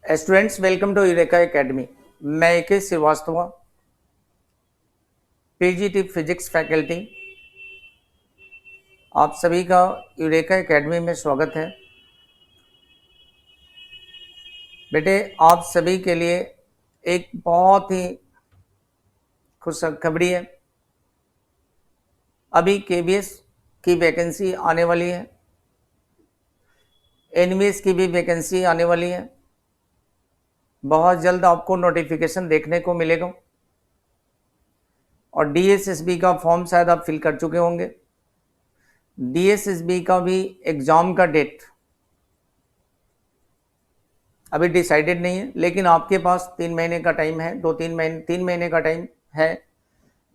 Students, welcome to Eureka academy. मैं A K. Srivastava, PGT physics faculty. आप सभी का यूरेका एकेडमी में स्वागत है। बेटे, आप सभी के लिए एक बहुत ही खुशखबरी है। अभी केबीएस की वैकेंसी आने वाली है, एनवीएस की भी वैकेंसी आने वाली है। बहुत जल्द आपको नोटिफिकेशन देखने को मिलेगा और डीएसएसबी का फॉर्म शायद आप फिल कर चुके होंगे। डीएसएसबी का भी एग्ज़ाम का डेट अभी डिसाइडेड नहीं है, लेकिन आपके पास 3 महीने का टाइम है, 3 महीने का टाइम है,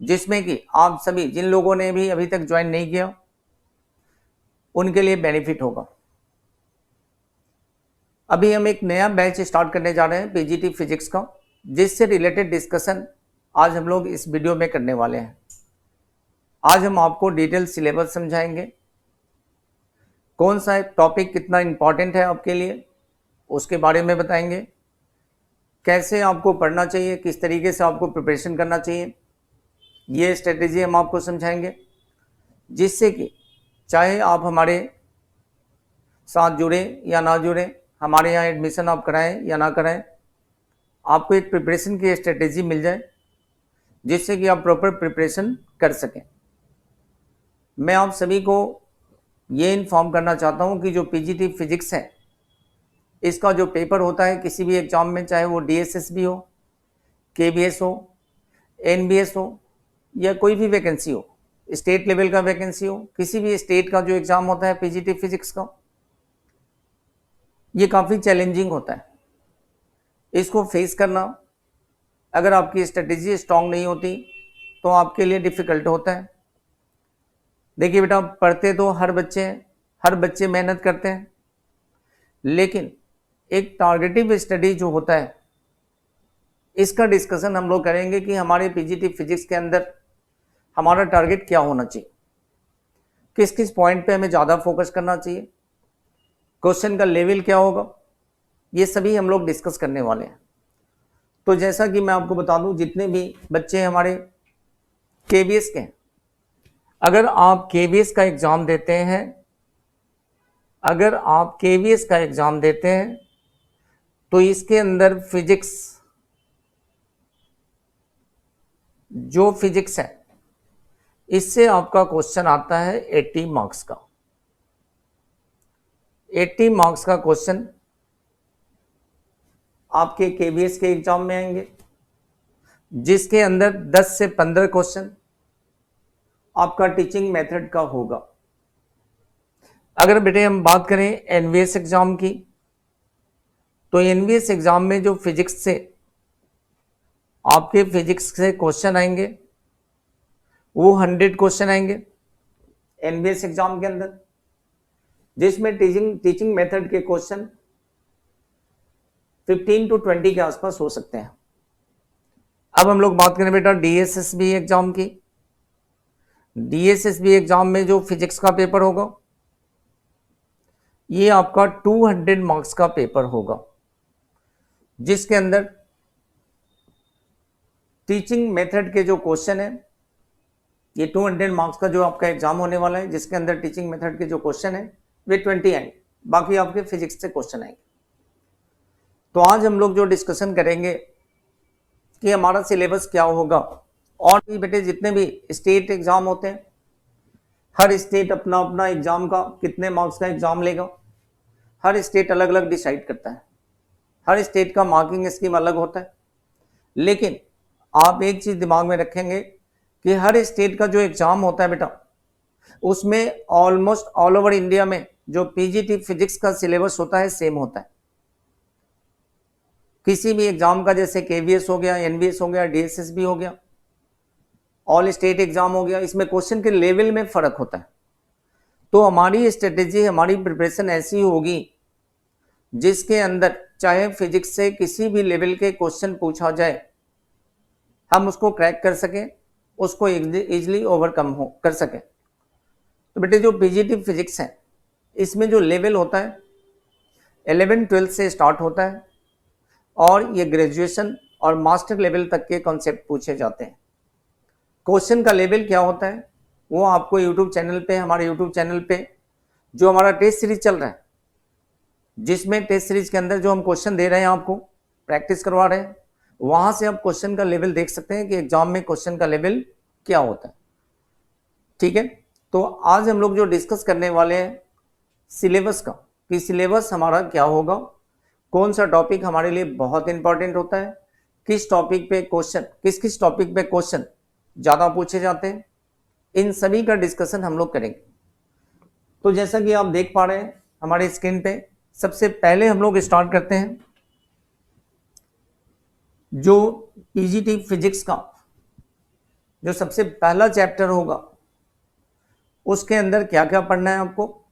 जिसमें कि आप सभी जिन लोगों ने भी अभी तक ज्वाइन नहीं किया उनके लिए बेनिफिट होगा। अभी हम एक नया बैच स्टार्ट करने जा रहे हैं पीजीटी फिजिक्स का, जिससे रिलेटेड डिस्कशन आज हम लोग इस वीडियो में करने वाले हैं। आज हम आपको डिटेल सिलेबस समझाएंगे, कौन सा टॉपिक कितना इम्पॉर्टेंट है आपके लिए उसके बारे में बताएंगे, कैसे आपको पढ़ना चाहिए, किस तरीके से आपको प्रिपरेशन करना चाहिए, ये स्ट्रेटेजी हम आपको समझाएंगे, जिससे कि चाहे आप हमारे साथ जुड़े या ना जुड़े, हमारे यहाँ एडमिशन आप कराएं या ना कराएं, आपको एक प्रिपरेशन की स्ट्रेटेजी मिल जाए जिससे कि आप प्रॉपर प्रिपरेशन कर सकें। मैं आप सभी को ये इन्फॉर्म करना चाहता हूँ कि जो पीजीटी फिजिक्स है, इसका जो पेपर होता है किसी भी एग्जाम में, चाहे वो डीएसएसबी हो, केबीएस हो, एनबीएस हो या कोई भी वैकेंसी हो, स्टेट लेवल का वैकेंसी हो, किसी भी स्टेट का जो एग्जाम होता है पीजीटी फिजिक्स का, ये काफ़ी चैलेंजिंग होता है। इसको फेस करना, अगर आपकी स्ट्रेटेजी स्ट्रांग नहीं होती तो आपके लिए डिफ़िकल्ट होता है। देखिए बेटा, पढ़ते तो हर बच्चे मेहनत करते हैं, लेकिन एक टारगेटिव स्टडी जो होता है, इसका डिस्कशन हम लोग करेंगे कि हमारे पीजीटी फिजिक्स के अंदर हमारा टारगेट क्या होना चाहिए, किस किस पॉइंट पे हमें ज़्यादा फोकस करना चाहिए, क्वेश्चन का लेवल क्या होगा, ये सभी हम लोग डिस्कस करने वाले हैं। तो जैसा कि मैं आपको बता दूं, जितने भी बच्चे हमारे केबीएस के हैं, अगर आप केबीएस का एग्ज़ाम देते हैं, तो इसके अंदर जो फिजिक्स है, इससे आपका क्वेश्चन आता है 80 मार्क्स का। 80 मार्क्स का क्वेश्चन आपके केबीएस के एग्जाम में आएंगे, जिसके अंदर 10 से 15 क्वेश्चन आपका टीचिंग मेथड का होगा। अगर बेटे हम बात करें एनवीएस एग्जाम की, तो एनवीएस एग्जाम में जो फिजिक्स से क्वेश्चन आएंगे वो 100 क्वेश्चन आएंगे एनवीएस एग्जाम के अंदर, जिसमें टीचिंग मेथड के क्वेश्चन 15 to 20 के आसपास हो सकते हैं। अब हम लोग बात करें बेटा डीएसएसबी एग्जाम की। डीएसएसबी एग्जाम में जो फिजिक्स का पेपर होगा, ये आपका 200 मार्क्स का पेपर होगा, जिसके अंदर टीचिंग मेथड के जो क्वेश्चन है, ये 200 मार्क्स का जो आपका एग्जाम होने वाला है, जिसके अंदर टीचिंग मेथड के जो क्वेश्चन है वे 20 आएंगे, बाकी आपके फिजिक्स से क्वेश्चन आएंगे। तो आज हम लोग जो डिस्कशन करेंगे कि हमारा सिलेबस क्या होगा, और भी बेटे जितने भी स्टेट एग्जाम होते हैं, हर स्टेट अपना अपना एग्जाम का कितने मार्क्स का एग्जाम लेगा, हर स्टेट अलग अलग डिसाइड करता है, हर स्टेट का मार्किंग स्कीम अलग होता है। लेकिन आप एक चीज दिमाग में रखेंगे कि हर स्टेट का जो एग्जाम होता है बेटा, उसमें ऑलमोस्ट ऑल ओवर इंडिया में जो पीजीटी फिजिक्स का सिलेबस होता है सेम होता है। किसी भी एग्जाम का, जैसे केवीएस हो गया, एनवीएस हो गया, डीएसएसबी हो गया, ऑल स्टेट एग्जाम हो गया, इसमें क्वेश्चन के लेवल में फर्क होता है। तो हमारी स्ट्रेटेजी, हमारी प्रिपरेशन ऐसी होगी जिसके अंदर चाहे फिजिक्स से किसी भी लेवल के क्वेश्चन पूछा जाए, हम उसको क्रैक कर सकें, उसको इजिली ओवरकम कर सकें। तो बेटे जो पीजीटी फिजिक्स है, इसमें जो लेवल होता है 11-12 से स्टार्ट होता है, और ये ग्रेजुएशन और मास्टर लेवल तक के कॉन्सेप्ट पूछे जाते हैं। क्वेश्चन का लेवल क्या होता है वो आपको यूट्यूब चैनल पे, हमारे यूट्यूब चैनल पे जो हमारा टेस्ट सीरीज चल रहा है, जिसमें टेस्ट सीरीज के अंदर जो हम क्वेश्चन दे रहे हैं, आपको प्रैक्टिस करवा रहे हैं, वहां से आप क्वेश्चन का लेवल देख सकते हैं कि एग्जाम में क्वेश्चन का लेवल क्या होता है। ठीक है, तो आज हम लोग जो डिस्कस करने वाले हैं सिलेबस का, कि सिलेबस हमारा क्या होगा, कौन सा टॉपिक हमारे लिए बहुत इंपॉर्टेंट होता है, किस टॉपिक पे क्वेश्चन, किस किस टॉपिक पे क्वेश्चन ज़्यादा पूछे जाते हैं, इन सभी का डिस्कशन हम लोग करेंगे। तो जैसा कि आप देख पा रहे हैं हमारे स्क्रीन पे, सबसे पहले हम लोग स्टार्ट करते हैं जो पीजीटी फिजिक्स का जो सबसे पहला चैप्टर होगा, उसके अंदर क्या क्या पढ़ना है आपको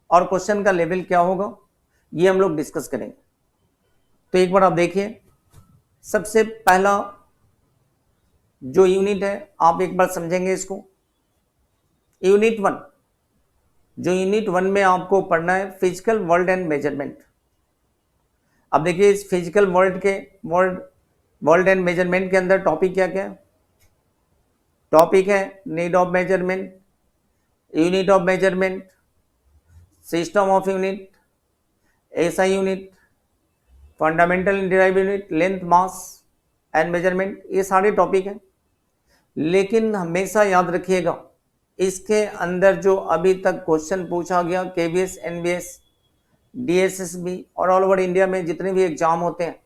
और क्वेश्चन का लेवल क्या होगा, ये हम लोग डिस्कस करेंगे। तो एक बार आप देखिए, सबसे पहला जो यूनिट है आप एक बार समझेंगे इसको। यूनिट 1, जो यूनिट 1 में आपको पढ़ना है फिजिकल वर्ल्ड एंड मेजरमेंट। अब देखिए इस फिजिकल वर्ल्ड एंड मेजरमेंट के अंदर टॉपिक क्या क्या है। टॉपिक है need of measurement, unit of measurement, system of unit, SI unit, fundamental and derive unit, length, mass and measurement, ये सारे टॉपिक हैं। लेकिन हमेशा याद रखिएगा इसके अंदर जो अभी तक क्वेश्चन पूछा गया केवीएस, एनवीएस, डीएसएसबी और ऑल ओवर इंडिया में जितने भी एग्जाम होते हैं,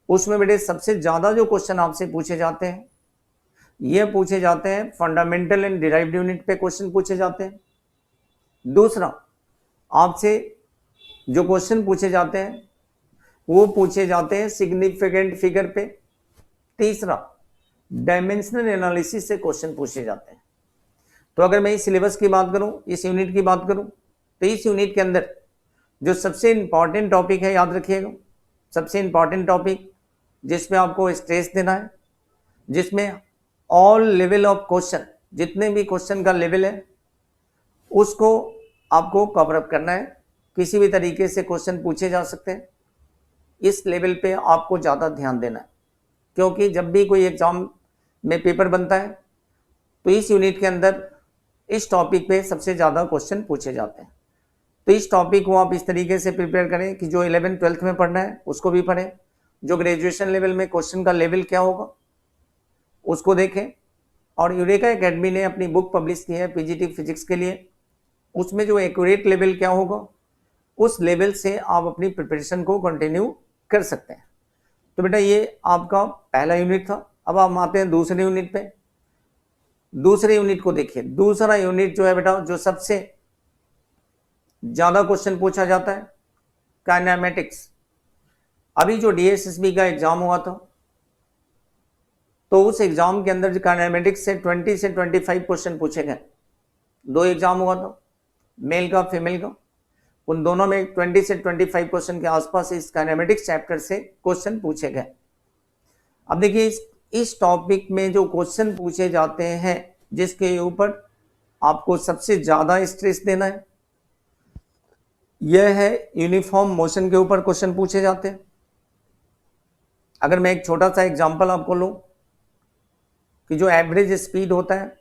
उसमें बेटे सबसे ज़्यादा जो क्वेश्चन आपसे पूछे जाते हैं ये पूछे जाते हैं फंडामेंटल एंड डिराइव्ड यूनिट पे क्वेश्चन पूछे जाते हैं। दूसरा, आपसे जो क्वेश्चन पूछे जाते हैं वो पूछे जाते हैं सिग्निफिकेंट फिगर पे। तीसरा, डायमेंशनल एनालिसिस से क्वेश्चन पूछे जाते हैं। तो अगर मैं इस सिलेबस की बात करूं, इस यूनिट की बात करूं, तो इस यूनिट के अंदर जो सबसे इंपॉर्टेंट टॉपिक है, याद रखिएगा, सबसे इंपॉर्टेंट टॉपिक जिसमें आपको स्ट्रेस देना है, जिसमें ऑल लेवल ऑफ क्वेश्चन, जितने भी क्वेश्चन का लेवल है उसको आपको कवर अप करना है। किसी भी तरीके से क्वेश्चन पूछे जा सकते हैं, इस लेवल पे आपको ज़्यादा ध्यान देना है, क्योंकि जब भी कोई एग्जाम में पेपर बनता है तो इस यूनिट के अंदर इस टॉपिक पे सबसे ज़्यादा क्वेश्चन पूछे जाते हैं। तो इस टॉपिक को आप इस तरीके से प्रिपेयर करें कि जो 11th 12th में पढ़ना है उसको भी पढ़ें, जो ग्रेजुएशन लेवल में क्वेश्चन का लेवल क्या होगा उसको देखें। और यूरेका एकेडमी ने अपनी बुक पब्लिश की है पीजीटी फिजिक्स के लिए, उसमें जो एक्यूरेट लेवल क्या होगा उस लेवल से आप अपनी प्रिपरेशन को कंटिन्यू कर सकते हैं। तो बेटा ये आपका पहला यूनिट था। अब हम आते हैं दूसरे यूनिट पे। दूसरे यूनिट को देखिए, दूसरा यूनिट जो है बेटा, जो सबसे ज़्यादा क्वेश्चन पूछा जाता है काइनेमेटिक्स। अभी जो डीएसएसबी का एग्जाम हुआ था तो उस एग्जाम के अंदर काइनेमेटिक्स से 20 से 25 क्वेश्चन पूछे गए। 2 एग्जाम हुआ था, मेल का, फीमेल का, उन दोनों में 20 से 25 क्वेश्चन के आसपास इस काइनेमेटिक्स चैप्टर से क्वेश्चन पूछे गए। अब देखिए इस टॉपिक में जो क्वेश्चन पूछे जाते हैं जिसके ऊपर आपको सबसे ज़्यादा स्ट्रेस देना है, यह है यूनिफॉर्म मोशन के ऊपर क्वेश्चन पूछे जाते हैं। अगर मैं एक छोटा सा एग्जांपल आपको लूँ कि जो एवरेज स्पीड होता है,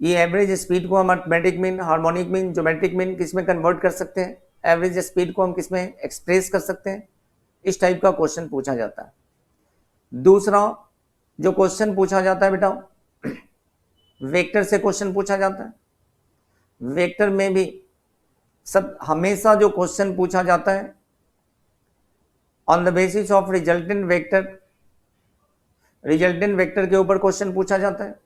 ये एवरेज स्पीड को हम arithmetic mean, harmonic mean, geometric mean किस में कन्वर्ट कर सकते हैं, एवरेज स्पीड को हम किस में एक्सप्रेस कर सकते हैं, इस टाइप का क्वेश्चन पूछा जाता है। दूसरा जो क्वेश्चन पूछा जाता है बेटा, वेक्टर से क्वेश्चन पूछा जाता है। वेक्टर में भी सब हमेशा जो क्वेश्चन पूछा जाता है on the basis of resultant vector, resultant vector के ऊपर क्वेश्चन पूछा जाता है।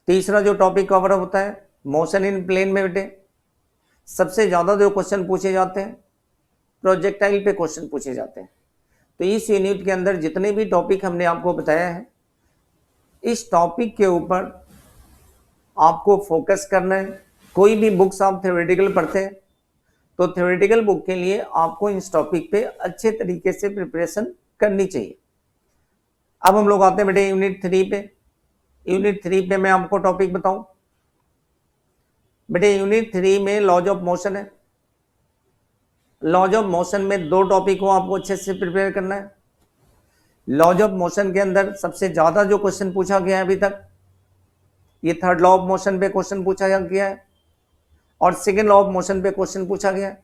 तीसरा जो टॉपिक कवर होता है मोशन इन प्लेन में बेटे सबसे ज़्यादा जो क्वेश्चन पूछे जाते हैं प्रोजेक्टाइल पे क्वेश्चन पूछे जाते हैं। तो इस यूनिट के अंदर जितने भी टॉपिक हमने आपको बताया है, इस टॉपिक के ऊपर आपको फोकस करना है। कोई भी बुक्स आप थ्योरेटिकल पढ़ते हैं तो थ्योरेटिकल बुक के लिए आपको इस टॉपिक पे अच्छे तरीके से प्रिपरेशन करनी चाहिए। अब हम लोग आते हैं बेटे यूनिट 3 पे। यूनिट 3 पे मैं आपको टॉपिक बताऊं बेटे, यूनिट 3 में लॉज ऑफ मोशन है। लॉज ऑफ मोशन में दो टॉपिक को आपको अच्छे से प्रिपेयर करना है। लॉज ऑफ मोशन के अंदर सबसे ज्यादा जो क्वेश्चन पूछा गया है अभी तक, ये थर्ड लॉ ऑफ मोशन पे क्वेश्चन पूछा गया है और सेकेंड लॉ ऑफ मोशन पे क्वेश्चन पूछा गया है।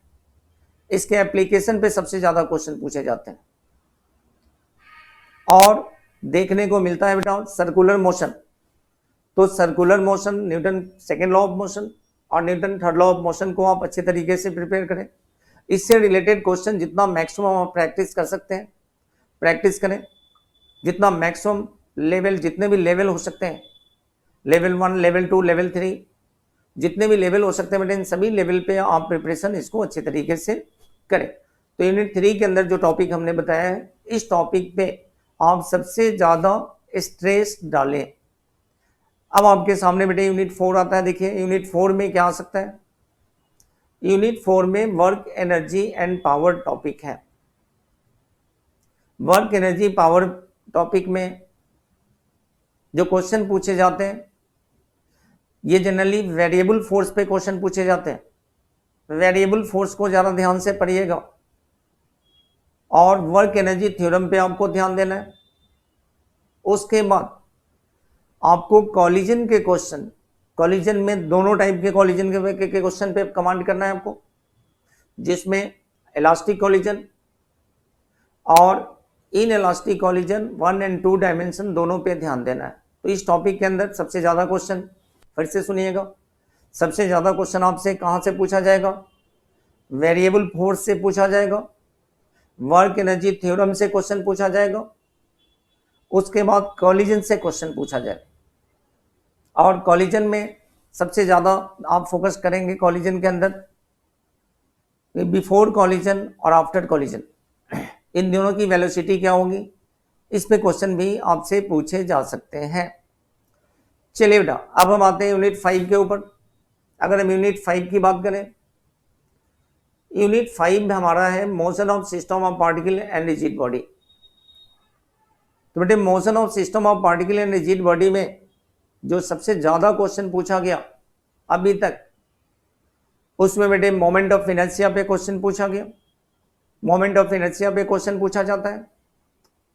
इसके एप्लीकेशन पे सबसे ज्यादा क्वेश्चन पूछे जाते हैं। और देखने को मिलता है बेटा सर्कुलर मोशन, तो circular motion Newton second law of motion और Newton third law of motion को आप अच्छे तरीके से प्रिपेयर करें। इससे रिलेटेड क्वेश्चन जितना मैक्सिमम आप प्रैक्टिस कर सकते हैं प्रैक्टिस करें, जितना मैक्सिमम लेवल, जितने भी लेवल हो सकते हैं, लेवल 1, लेवल 2, लेवल 3, जितने भी लेवल हो सकते हैं बेटा इन सभी लेवल पे आप प्रिपरेशन इसको अच्छे तरीके से करें। तो यूनिट 3 के अंदर जो टॉपिक हमने बताया है, इस टॉपिक पे आप सबसे ज्यादा स्ट्रेस डालें। अब आपके सामने बेटे यूनिट 4 आता है। देखिए यूनिट 4 में क्या आ सकता है। यूनिट 4 में work energy and power topic है। वर्क एनर्जी पावर टॉपिक में जो क्वेश्चन पूछे जाते हैं, ये जनरली वेरिएबल फोर्स पे क्वेश्चन पूछे जाते हैं। वेरिएबल फोर्स को ज्यादा ध्यान से पढ़िएगा और वर्क एनर्जी थ्योरम पे आपको ध्यान देना है। उसके बाद आपको कॉलिजन के क्वेश्चन, कॉलिजन में दोनों टाइप के कॉलिजन के क्वेश्चन पे कमांड करना है आपको, जिसमें इलास्टिक कॉलिजन और इन इलास्टिक कॉलिजन 1 और 2 डायमेंशन दोनों पे ध्यान देना है। तो इस टॉपिक के अंदर सबसे ज्यादा क्वेश्चन, फिर से सुनिएगा, सबसे ज्यादा क्वेश्चन आपसे कहां से पूछा जाएगा, वेरिएबल फोर्स से पूछा जाएगा, वर्क एनर्जी थ्योरम से क्वेश्चन पूछा जाएगा, उसके बाद कॉलिजन से क्वेश्चन पूछा जाएगा। और कॉलिजन में सबसे ज्यादा आप फोकस करेंगे कॉलिजन के अंदर बिफोर कॉलिजन और आफ्टर कॉलिजन, इन दोनों की वेलोसिटी क्या होगी, इस पे क्वेश्चन भी आपसे पूछे जा सकते हैं। चलिए बेटा अब हम आते हैं यूनिट 5 के ऊपर। अगर हम यूनिट 5 की बात करें, यूनिट 5 में हमारा है motion of system of particle and rigid body. तो बेटे motion of system of particle and rigid body में जो सबसे ज्यादा क्वेश्चन पूछा गया अभी तक, उसमें बेटे मोमेंट ऑफ इनर्शिया पे क्वेश्चन पूछा गया। मोमेंट ऑफ इनर्शिया पे क्वेश्चन पूछा जाता है।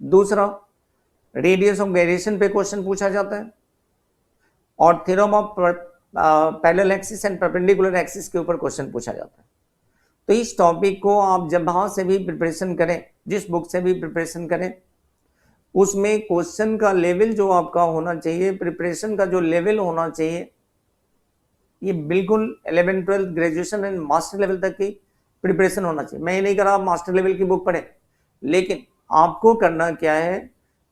दूसरा रेडियस ऑफ गायरेशन पे क्वेश्चन पूछा जाता है और theorem of parallel axis and perpendicular axis के ऊपर क्वेश्चन पूछा जाता है। तो इस टॉपिक को आप जब वहां से भी प्रिपरेशन करें, जिस बुक से भी प्रिपरेशन करें, उसमें क्वेश्चन का लेवल जो आपका होना चाहिए, प्रिपरेशन का जो लेवल होना चाहिए, ये बिल्कुल 11, 12, ग्रेजुएशन एंड मास्टर लेवल तक की प्रिपरेशन होना चाहिए। मैं ये नहीं कर रहा आप मास्टर लेवल की बुक पढ़ें, लेकिन आपको करना क्या है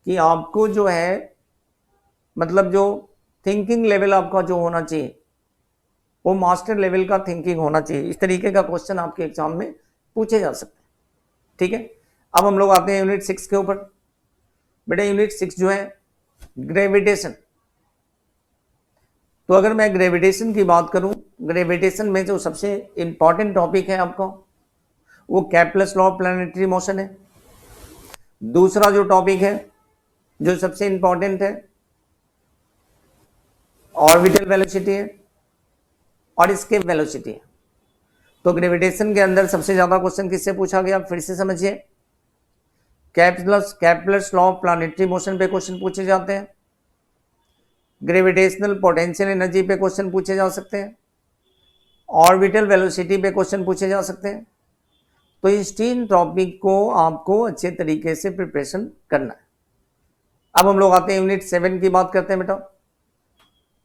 कि आपको जो है मतलब जो थिंकिंग लेवल आपका जो होना चाहिए वो मास्टर लेवल का थिंकिंग होना चाहिए। इस तरीके का क्वेश्चन आपके एग्जाम में पूछे जा सकते हैं। ठीक है, अब हम लोग आते हैं यूनिट 6 के ऊपर। बेटा यूनिट 6 जो है ग्रेविटेशन। तो अगर मैं ग्रेविटेशन की बात करूं, ग्रेविटेशन में जो सबसे इंपॉर्टेंट टॉपिक है आपका वो कैप्लस लॉ ऑफ प्लैनेटरी मोशन है। दूसरा जो टॉपिक है जो सबसे इंपॉर्टेंट है ऑर्बिटल वेलोसिटी है और इसके वेलोसिटी है। तो ग्रेविटेशन के अंदर सबसे ज्यादा क्वेश्चन किससे पूछा गया, फिर से समझिए, कैप्लस लॉ ऑफ प्लैनेटरी मोशन पे क्वेश्चन पूछे जाते हैं। ग्रेविटेशनल पोटेंशियल एनर्जी पे क्वेश्चन पूछे जा सकते हैं। ऑर्बिटल वेलोसिटी पे क्वेश्चन पूछे जा सकते हैं। तो इस 3 टॉपिक को आपको अच्छे तरीके से प्रिपरेशन करना है। अब हम लोग आते हैं यूनिट 7 की बात करते हैं बेटा।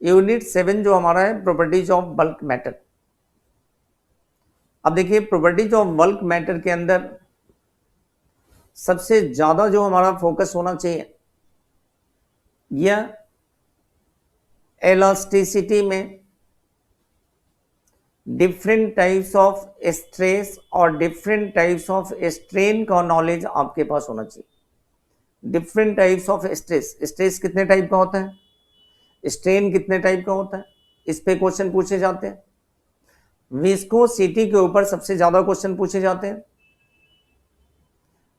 यूनिट 7 जो हमारा है प्रॉपर्टीज ऑफ बल्क मैटर। अब देखिए प्रॉपर्टीज ऑफ बल्क मैटर के अंदर सबसे ज्यादा जो हमारा फोकस होना चाहिए यह इलास्टिसिटी में डिफरेंट टाइप्स ऑफ स्ट्रेस और डिफरेंट टाइप्स ऑफ स्ट्रेन का नॉलेज आपके पास होना चाहिए। Different types of stress, stress कितने टाइप का होता है, स्ट्रेन कितने टाइप का होता है, इस पे क्वेश्चन पूछे जाते हैं। विस्कोसिटी के ऊपर सबसे ज्यादा क्वेश्चन पूछे जाते हैं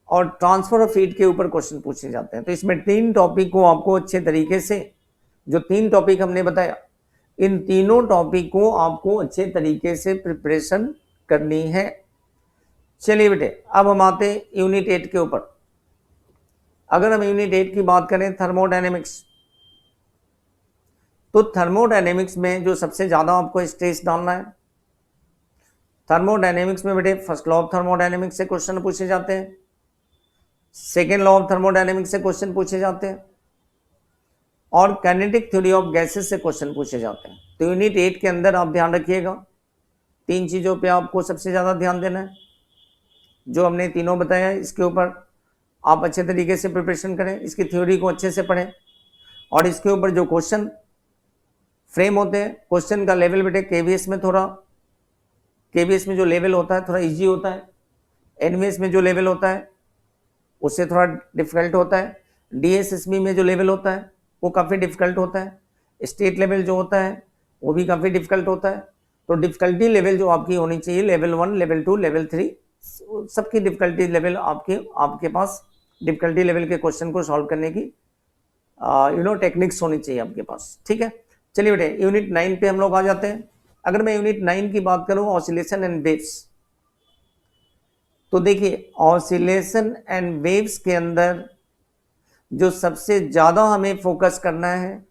और ट्रांसफर ऑफ हीट के ऊपर क्वेश्चन पूछे जाते हैं। तो इसमें 3 टॉपिक को आपको अच्छे तरीके से, जो 3 टॉपिक हमने बताया, इन तीनों टॉपिक को आपको अच्छे तरीके से प्रिपरेशन करनी है। चलिए बेटे, अब हम आते हैं यूनिट 8 के ऊपर। अगर हम यूनिट 8 की बात करें थर्मोडायनेमिक्स, तो थर्मोडायनेमिक्स में जो सबसे ज्यादा आपको स्ट्रेस डालना है, थर्मोडायनेमिक्स में बेटे फर्स्ट लॉ ऑफ थर्मोडायनेमिक्स से क्वेश्चन पूछे जाते हैं, सेकेंड लॉ ऑफ थर्मोडायनेमिक्स से क्वेश्चन पूछे जाते हैं, और काइनेटिक थ्योरी ऑफ गैसेस से क्वेश्चन पूछे जाते हैं। तो यूनिट 8 के अंदर आप ध्यान रखिएगा, तीन चीजों पे आपको सबसे ज्यादा ध्यान देना है, जो हमने तीनों बताया इसके ऊपर आप अच्छे तरीके से प्रिपरेशन करें, इसकी थ्योरी को अच्छे से पढ़ें, और इसके ऊपर जो क्वेश्चन फ्रेम होते हैं, क्वेश्चन का लेवल बेटे केवीएस में थोड़ा, केवीएस में जो लेवल होता है थोड़ा इजी होता है, एनवीएस में जो लेवल होता है उससे थोड़ा डिफिकल्ट होता है, डीएसएसबी में जो लेवल होता है वो काफ़ी डिफिकल्ट होता है, स्टेट लेवल जो होता है वो भी काफ़ी डिफिकल्ट होता है। तो डिफिकल्टी लेवल जो आपकी होनी चाहिए, लेवल 1, लेवल 2, लेवल 3, सबकी डिफिकल्टी लेवल आपके पास डिफिकल्टी लेवल के क्वेश्चन को सॉल्व करने की टेक्निक्स होनी चाहिए आपके पास। ठीक है, चलिए बेटे यूनिट 9 पे हम लोग आ जाते हैं। अगर मैं यूनिट 9 की बात करूं, ऑसिलेशन एंड वेव्स, तो देखिए ऑसिलेशन एंड वेव्स के अंदर जो सबसे ज्यादा हमें फोकस करना है,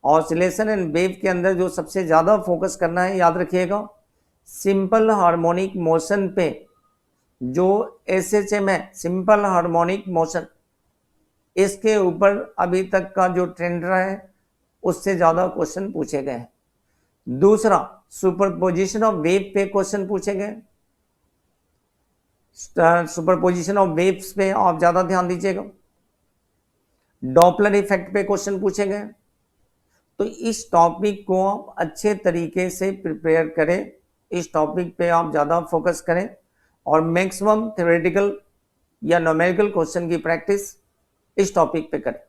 ऑसिलेशन एंड वेव के अंदर जो सबसे ज्यादा फोकस करना है, याद रखिएगा सिंपल हार्मोनिक मोशन पे, जो एसएचएम है सिंपल हार्मोनिक मोशन, इसके ऊपर अभी तक का जो ट्रेंड रहा है उससे ज्यादा क्वेश्चन पूछे गए हैं। दूसरा, सुपरपोजिशन ऑफ वेव पे क्वेश्चन पूछे गए, सुपरपोजिशन ऑफ वेव्स पे आप ज्यादा ध्यान दीजिएगा। डॉपलर इफेक्ट पे क्वेश्चन पूछे गए। तो इस टॉपिक को आप अच्छे तरीके से प्रिपेयर करें, इस टॉपिक पे आप ज़्यादा फोकस करें और मैक्सिमम थ्योरेटिकल या न्यूमेरिकल क्वेश्चन की प्रैक्टिस इस टॉपिक पे करें।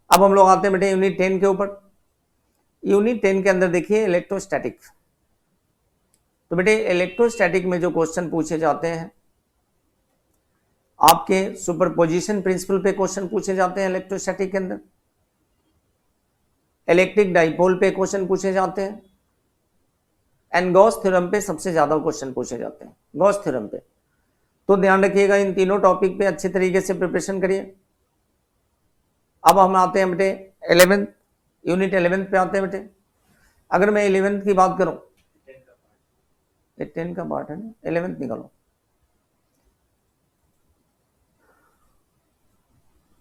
अब हम लोग आते हैं बेटे यूनिट 10 के ऊपर। यूनिट 10 के अंदर देखिए इलेक्ट्रोस्टैटिक। तो बेटे इलेक्ट्रोस्टैटिक में जो क्वेश्चन पूछे जाते हैं, आपके सुपरपोजिशन प्रिंसिपल पे क्वेश्चन पूछे जाते हैं इलेक्ट्रोस्टैटिक के अंदर, इलेक्ट्रिक डाइपोल पे क्वेश्चन पूछे जाते हैं, एंड गॉस थ्योरम पे सबसे ज्यादा क्वेश्चन पूछे जाते हैं, गॉस थ्योरम पे। तो ध्यान रखिएगा, इन तीनों टॉपिक पे अच्छे तरीके से प्रिपरेशन करिए। अब हम आते हैं बेटे 11th, यूनिट 11 पे आते हैं बेटे। अगर मैं 11th की बात करूं, 10 का पार्ट है ना, 11th निकालो।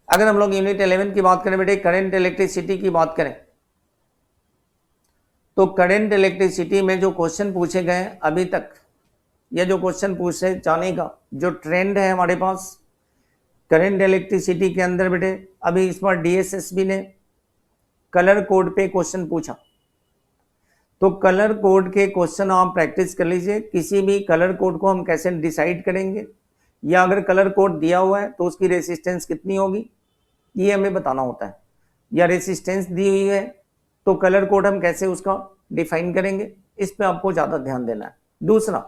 अगर हम लोग यूनिट 11 की बात करें बेटे, करंट इलेक्ट्रिसिटी की बात करें, तो करंट इलेक्ट्रिसिटी में जो क्वेश्चन पूछे गए अभी तक, या जो क्वेश्चन पूछे जाने का जो ट्रेंड है हमारे पास करंट इलेक्ट्रिसिटी के अंदर बेटे, अभी इस बार डीएसएसबी ने कलर कोड पे क्वेश्चन पूछा। तो कलर कोड के क्वेश्चन आप प्रैक्टिस कर लीजिए। किसी भी कलर कोड को हम कैसे डिसाइड करेंगे, या अगर कलर कोड दिया हुआ है तो उसकी रेसिस्टेंस कितनी होगी ये हमें बताना होता है, या रेसिस्टेंस दी हुई है तो कलर कोड हम कैसे उसका डिफाइन करेंगे, इस पे आपको ज्यादा ध्यान देना है। दूसरा,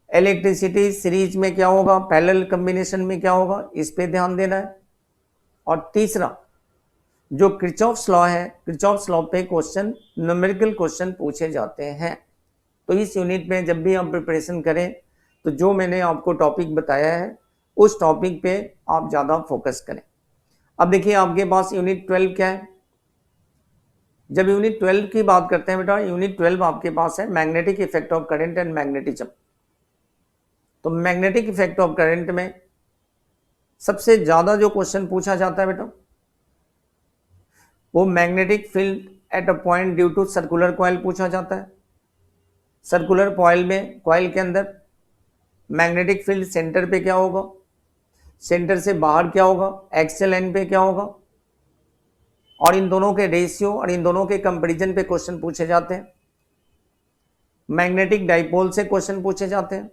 इलेक्ट्रिसिटी सीरीज में क्या होगा, पैरेलल कॉम्बिनेशन में क्या होगा, इस पे ध्यान देना है। और तीसरा, जो किरचॉफ्स लॉ है, किरचॉफ्स लॉ पे क्वेश्चन न्यूमेरिकल क्वेश्चन पूछे जाते हैं। तो इस यूनिट में जब भी हम प्रिपरेशन करें तो जो मैंने आपको टॉपिक बताया है उस टॉपिक पे आप ज्यादा फोकस करें। अब देखिए आपके पास यूनिट 12 क्या है। जब यूनिट 12 की बात करते हैं बेटा, यूनिट 12 आपके पास है magnetic effect of current and magnetism. तो मैग्नेटिक इफेक्ट ऑफ करंट में सबसे ज्यादा जो क्वेश्चन पूछा जाता है बेटा, वो magnetic field at a point due to circular coil पूछा जाता है। सर्कुलर कॉइल में, कॉइल के अंदर मैग्नेटिक फील्ड सेंटर पे क्या होगा, सेंटर से बाहर क्या होगा, एक्सल एंड पे क्या होगा, और इन दोनों के रेशियो और इन दोनों के कंपैरिजन पे क्वेश्चन पूछे जाते हैं। मैग्नेटिक डाइपोल से क्वेश्चन पूछे जाते हैं।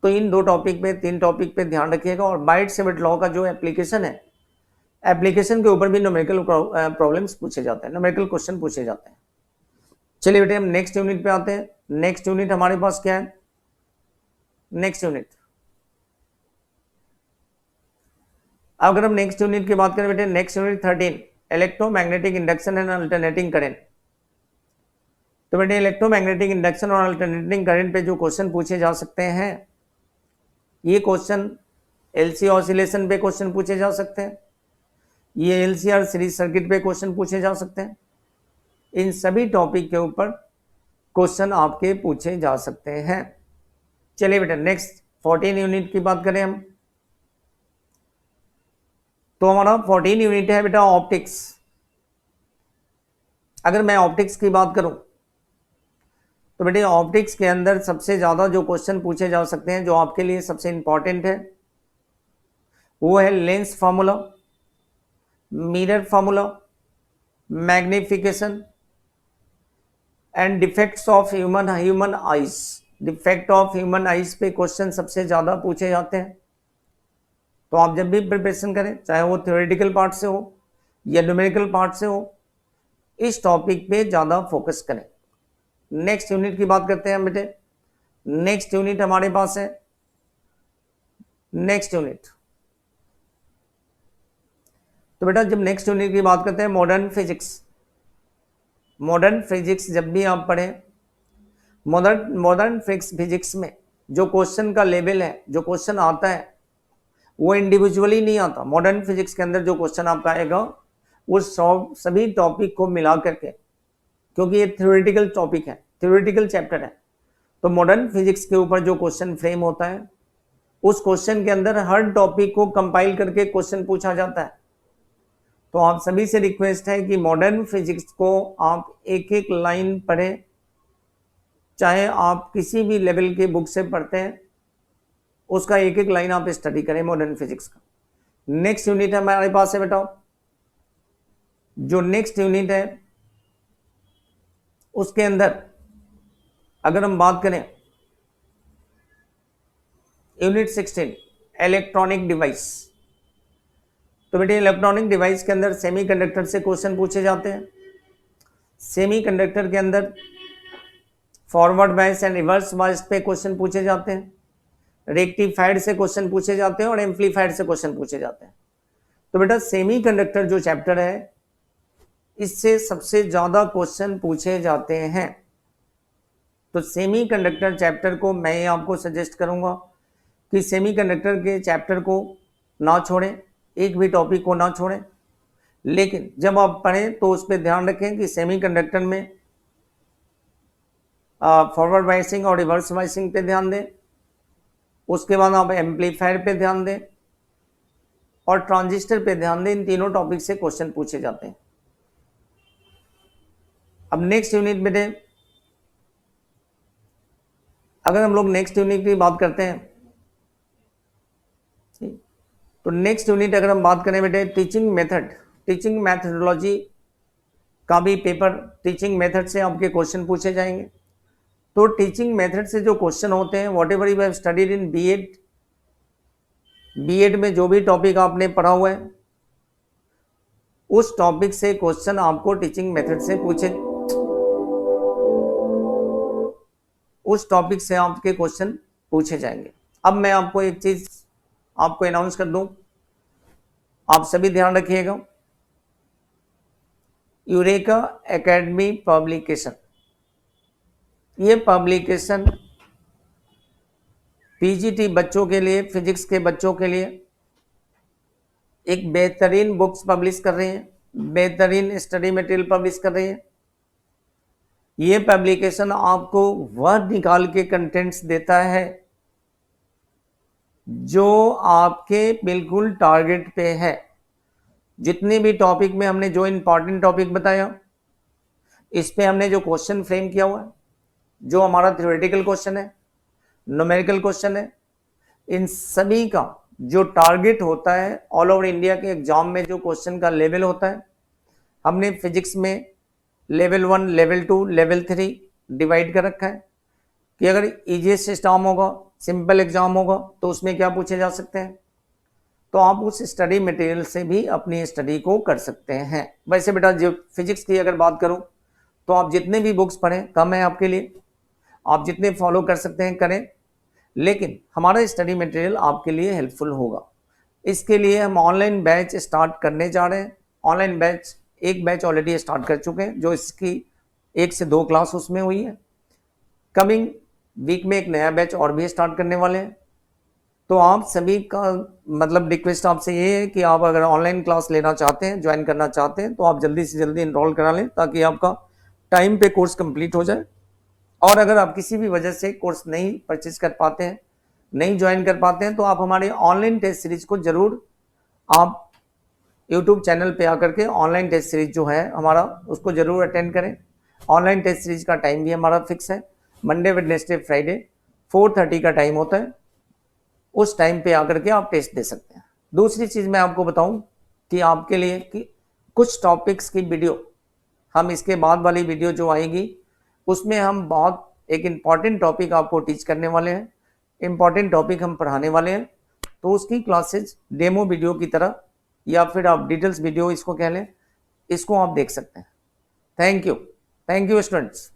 तो इन दो टॉपिक पे, तीन टॉपिक पे ध्यान रखिएगा। और बाइट-सेवर्ट लॉ का जो एप्लीकेशन है, एप्लीकेशन के ऊपर भी न्यूमेरिकल प्रॉब्लम्स पूछे जाते हैं, न्यूमेरिकल क्वेश्चन पूछे जाते हैं। चलिए बेटे हम नेक्स्ट यूनिट पे आते हैं। नेक्स्ट यूनिट हमारे पास क्या है, नेक्स्ट यूनिट, अगर हम नेक्स्ट यूनिट की बात करें बेटे, next unit 13 electromagnetic induction and alternating current. तो बेटे इलेक्ट्रोमैग्नेटिक इंडक्शन और अल्टरनेटिंग करंट पे जो क्वेश्चन पूछे जा सकते हैं, ये क्वेश्चन एलसी ऑसिलेशन पे क्वेश्चन पूछे जा सकते हैं, ये एलसीआर सीरीज सर्किट पे क्वेश्चन पूछे जा सकते हैं। इन सभी टॉपिक के ऊपर क्वेश्चन आपके पूछे जा सकते हैं। चलिए बेटा नेक्स्ट 14 यूनिट की बात करें हम, तो हमारा 14 यूनिट है बेटा ऑप्टिक्स। अगर मैं ऑप्टिक्स की बात करूं तो बेटे ऑप्टिक्स के अंदर सबसे ज्यादा जो क्वेश्चन पूछे जा सकते हैं, जो आपके लिए सबसे इंपॉर्टेंट है, वो है lens formula, mirror formula, magnification and defects of human eyes. Defect of human eyes पे क्वेश्चन सबसे ज्यादा पूछे जाते हैं। तो आप जब भी प्रिपरेशन करें, चाहे वो थ्योरेटिकल पार्ट से हो या न्यूमेरिकल पार्ट से हो, इस टॉपिक पे ज्यादा फोकस करें। नेक्स्ट यूनिट की बात करते हैं हम बेटे। नेक्स्ट यूनिट हमारे पास है, नेक्स्ट यूनिट, तो बेटा जब नेक्स्ट यूनिट की बात करते हैं मॉडर्न फिजिक्स। मॉडर्न फिजिक्स जब भी आप पढ़ें, मॉडर्न फिजिक्स में जो क्वेश्चन का लेवल है, जो क्वेश्चन आता है, वो इंडिविजुअली नहीं आता। मॉडर्न फिजिक्स के अंदर जो क्वेश्चन आपका आएगा वो सभी टॉपिक को मिला करके, क्योंकि ये थ्योरेटिकल टॉपिक है, थ्योरेटिकल चैप्टर है, तो मॉडर्न फिजिक्स के ऊपर जो क्वेश्चन फ्रेम होता है, उस क्वेश्चन के अंदर हर टॉपिक को कंपाइल करके क्वेश्चन पूछा जाता है। तो आप सभी से रिक्वेस्ट है कि मॉडर्न फिजिक्स को आप एक एक लाइन पढ़ें, चाहे आप किसी भी लेवल के बुक से पढ़ते हैं, उसका एक एक लाइन आप स्टडी करें मॉडर्न फिजिक्स का। नेक्स्ट यूनिट हमारे पास है बेटा, जो नेक्स्ट यूनिट है उसके अंदर अगर हम बात करें यूनिट 16 इलेक्ट्रॉनिक डिवाइस, तो बेटे इलेक्ट्रॉनिक डिवाइस के अंदर सेमीकंडक्टर से क्वेश्चन पूछे जाते हैं। सेमीकंडक्टर के अंदर forward bias and reverse bias पे क्वेश्चन पूछे जाते हैं, रेक्टिफाइड से क्वेश्चन पूछे जाते हैं और एम्पलीफाइड से क्वेश्चन पूछे जाते हैं। तो बेटा सेमीकंडक्टर जो चैप्टर है, इससे सबसे ज्यादा क्वेश्चन पूछे जाते हैं। तो सेमीकंडक्टर चैप्टर को मैं आपको सजेस्ट करूंगा कि सेमीकंडक्टर के चैप्टर को ना छोड़ें, एक भी टॉपिक को ना छोड़ें, लेकिन जब आप पढ़ें तो उस पर ध्यान रखें कि सेमीकंडक्टर में फॉरवर्ड बायसिंग और रिवर्स बायसिंग पे ध्यान दें, उसके बाद आप एम्पलीफायर पे ध्यान दें और ट्रांजिस्टर पे ध्यान दें। इन तीनों टॉपिक से क्वेश्चन पूछे जाते हैं। अब नेक्स्ट यूनिट बेटे, अगर हम लोग नेक्स्ट यूनिट की बात करते हैं, तो नेक्स्ट यूनिट अगर हम बात करें बेटे टीचिंग मेथड, टीचिंग मैथडोलॉजी का भी पेपर, टीचिंग मेथड से आपके क्वेश्चन पूछे जाएंगे। तो टीचिंग मेथड से जो क्वेश्चन होते हैं, whatever you have studied in BEd में जो भी टॉपिक आपने पढ़ा हुआ है, उस टॉपिक से क्वेश्चन आपको टीचिंग मेथड से पूछे, उस टॉपिक से आपके क्वेश्चन पूछे जाएंगे। अब मैं आपको एक चीज आपको अनाउंस कर दूं, आप सभी ध्यान रखिएगा। यूरेका एकेडमी पब्लिकेशन, ये पब्लिकेशन पीजीटी बच्चों के लिए, फिजिक्स के बच्चों के लिए एक बेहतरीन बुक्स पब्लिश कर रही है, बेहतरीन स्टडी मटेरियल पब्लिश कर रही है। ये पब्लिकेशन आपको वह निकाल के कंटेंट्स देता है जो आपके बिल्कुल टारगेट पे है। जितने भी टॉपिक में हमने जो इंपॉर्टेंट टॉपिक बताया, इस पे हमने जो क्वेश्चन फ्रेम किया हुआ है, जो हमारा थ्योरेटिकल क्वेश्चन है, न्यूमेरिकल क्वेश्चन है, इन सभी का जो टारगेट होता है ऑल ओवर इंडिया के एग्जाम में, जो क्वेश्चन का लेवल होता है, हमने फिजिक्स में लेवल 1, लेवल 2, लेवल 3 डिवाइड कर रखा है कि अगर इजीएस्ट एग्जाम होगा, सिंपल एग्जाम होगा, तो उसमें क्या पूछे जा सकते हैं। तो आप उस स्टडी मटेरियल से भी अपनी स्टडी को कर सकते हैं। वैसे बेटा जो फिजिक्स की अगर बात करूं, तो आप जितने भी बुक्स पढ़ें कम है आपके लिए, आप जितने फॉलो कर सकते हैं करें, लेकिन हमारा स्टडी मटेरियल आपके लिए हेल्पफुल होगा। इसके लिए हम ऑनलाइन बैच स्टार्ट करने जा रहे हैं। ऑनलाइन बैच, एक बैच ऑलरेडी स्टार्ट कर चुके हैं, जो इसकी 1 से 2 क्लास उसमें हुई है। कमिंग वीक में एक नया बैच और भी स्टार्ट करने वाले हैं। तो आप सभी का मतलब रिक्वेस्ट आपसे ये है कि आप अगर ऑनलाइन क्लास लेना चाहते हैं, ज्वाइन करना चाहते हैं, तो आप जल्दी से जल्दी इनरोल करा लें ताकि आपका टाइम पे कोर्स कंप्लीट हो जाए। और अगर आप किसी भी वजह से कोर्स नहीं परचेज कर पाते हैं, नहीं ज्वाइन कर पाते हैं, तो आप हमारे ऑनलाइन टेस्ट सीरीज को जरूर आप यूट्यूब चैनल पे आकर के ऑनलाइन टेस्ट सीरीज जो है हमारा, उसको जरूर अटेंड करें। ऑनलाइन टेस्ट सीरीज का टाइम भी हमारा फिक्स है, मंडे वेडनेसडे फ्राइडे 4:30 का टाइम होता है। उस टाइम पे आकर के आप टेस्ट दे सकते हैं। दूसरी चीज़ मैं आपको बताऊं कि आपके लिए कि कुछ टॉपिक्स की वीडियो हम इसके बाद वाली वीडियो जो आएगी उसमें हम बहुत एक इम्पॉर्टेंट टॉपिक आपको टीच करने वाले हैं, इम्पॉर्टेंट टॉपिक हम पढ़ाने वाले हैं। तो उसकी क्लासेज डेमो वीडियो की तरह या फिर आप डिटेल्स वीडियो इसको कह लें, इसको आप देख सकते हैं। Thank you students.